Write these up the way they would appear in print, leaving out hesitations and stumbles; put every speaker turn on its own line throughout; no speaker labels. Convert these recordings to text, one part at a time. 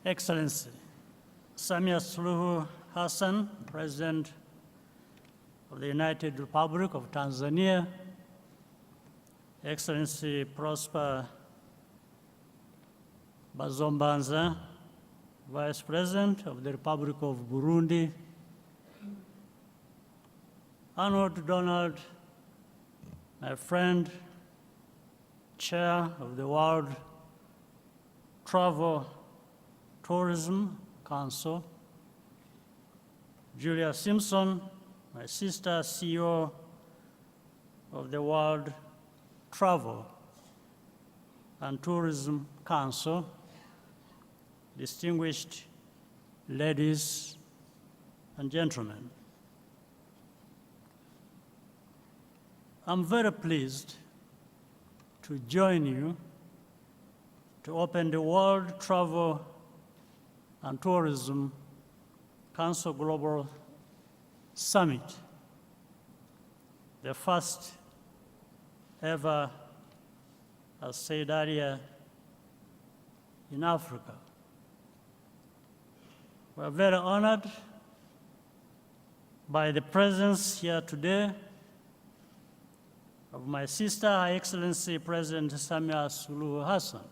Excellency Samia Suluhu Hassan, President of the United Republic of Tanzania, Excellency Prosper Bazombanza, Vice President of the Republic of Burundi, Arnold Donald, my friend, Chair of the World Travel Tourism Council, Julia Simpson, my sister, CEO of the World Travel and Tourism Council, distinguished ladies and gentlemen. I'm very pleased to join you to open the World Travel and Tourism Council Global Summit, the first ever, as said earlier, in Africa. We're very honored by the presence here today of my sister, Her Excellency President Samia Suluhu Hassan.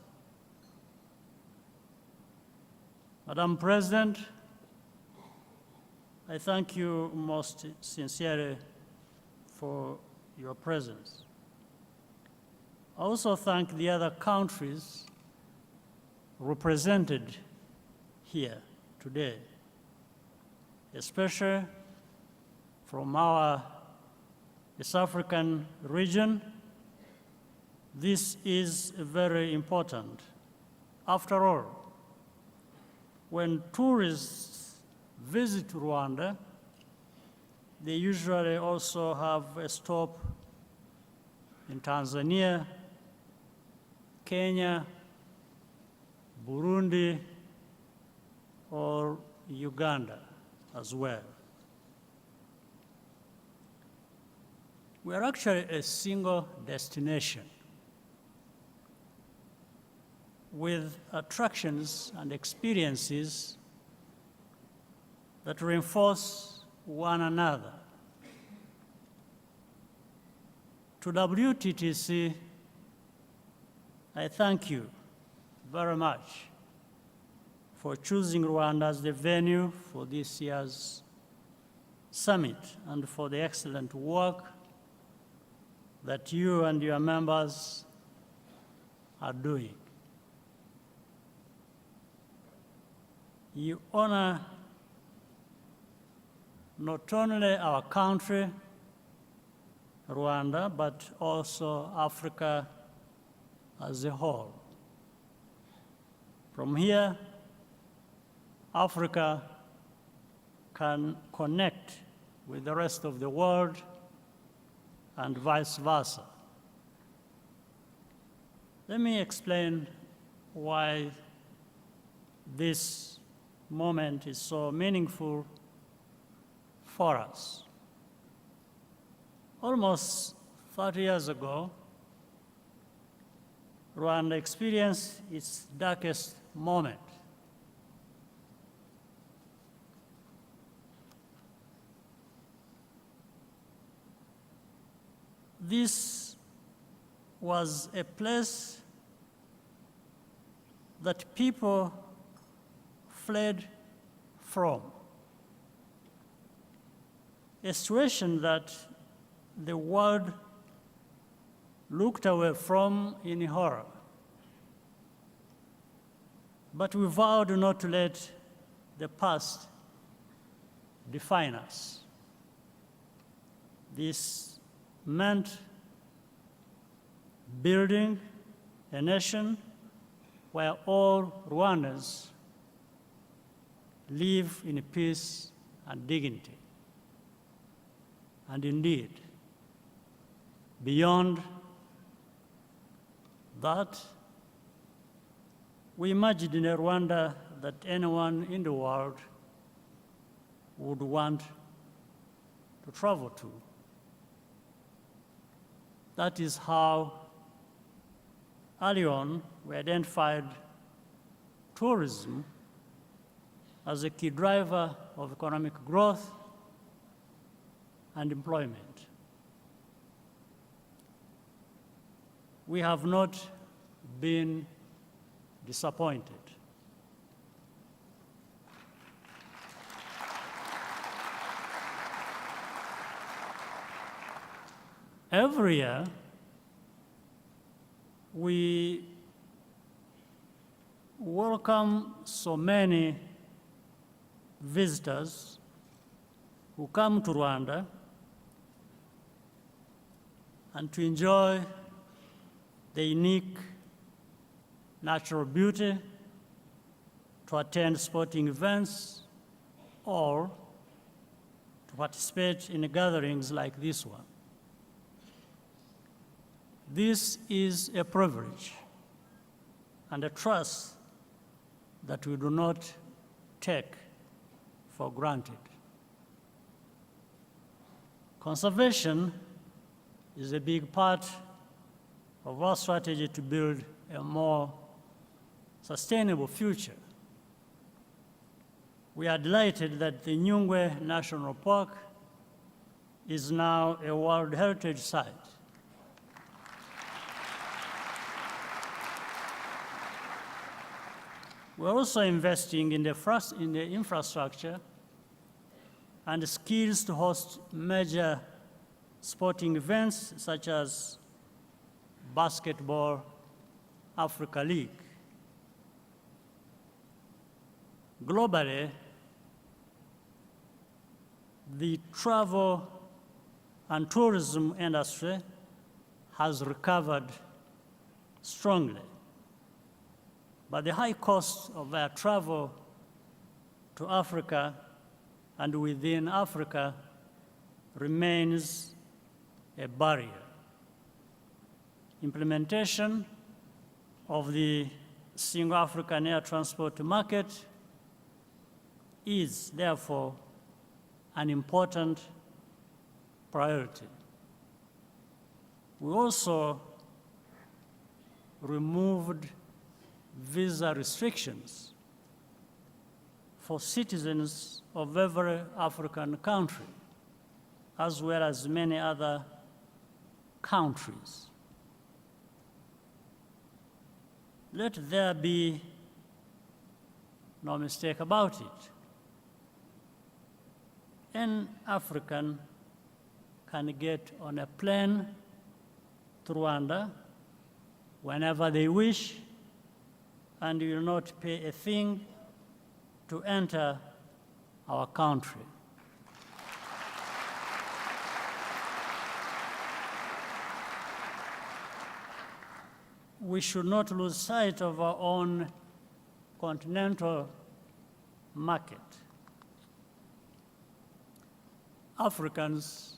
Madam President, I thank you most sincerely for your presence. I also thank the other countries represented here today, especially from our East African region. This is very important. After all, when tourists visit Rwanda, they usually also have a stop in Tanzania, Kenya, Burundi, or Uganda as well. We are actually a single destination with attractions and experiences that reinforce one another. To WTTC, I thank you very much for choosing Rwanda as the venue for this year's summit and for the excellent work that you and your members are doing. You honor not only our country, Rwanda, but also Africa as a whole. From here, Africa can connect with the rest of the world and vice versa. Let me explain why this moment is so meaningful for us. Almost 30 years ago, Rwanda experienced its darkest moment. This was a place that people fled from, a situation that the world looked away from in horror. But we vowed not to let the past define us. This meant building a nation where all Rwandans live in peace and dignity. And indeed, beyond that, we imagined in a Rwanda that anyone in the world would want to travel to. That is how early on we identified tourism as a key driver of economic growth and employment. We have not been disappointed. Every year, we welcome so many visitors who come to Rwanda and to enjoy the unique natural beauty, to attend sporting events, or to participate in gatherings like this one. This is a privilege and a trust that we do not take for granted. Conservation is a big part of our strategy to build a more sustainable future. We are delighted that the Nyungwe National Park is now a World Heritage Site. We're also investing in the infrastructure and skills to host major sporting events such as Basketball Africa League. Globally, the travel and tourism industry has recovered strongly. But the high cost of air travel to Africa and within Africa remains a barrier. Implementation of the single African air transport market is therefore an important priority. We also removed visa restrictions for citizens of every African country, as well as many other countries. Let there be no mistake about it. An African can get on a plane to Rwanda whenever they wish, and will not pay a thing to enter our country. We should not lose sight of our own continental market. Africans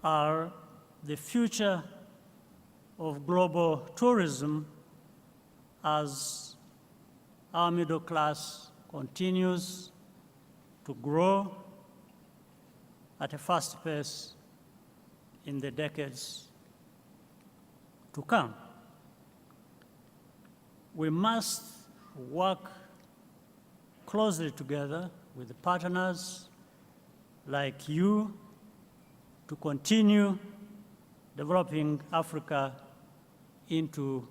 are the future of global tourism as our middle class continues to grow at a fast pace in the decades to come. We must work closely together with partners like you to continue developing Africa into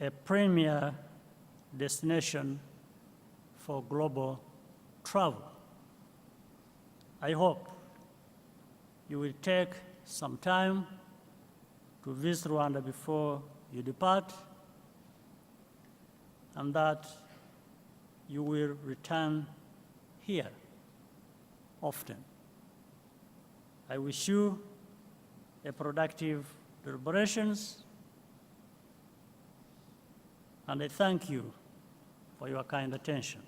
a premier destination for global travel. I hope you will take some time to visit Rwanda before you depart, and that you will return here often. I wish you a productive deliberations, and I thank you for your kind attention.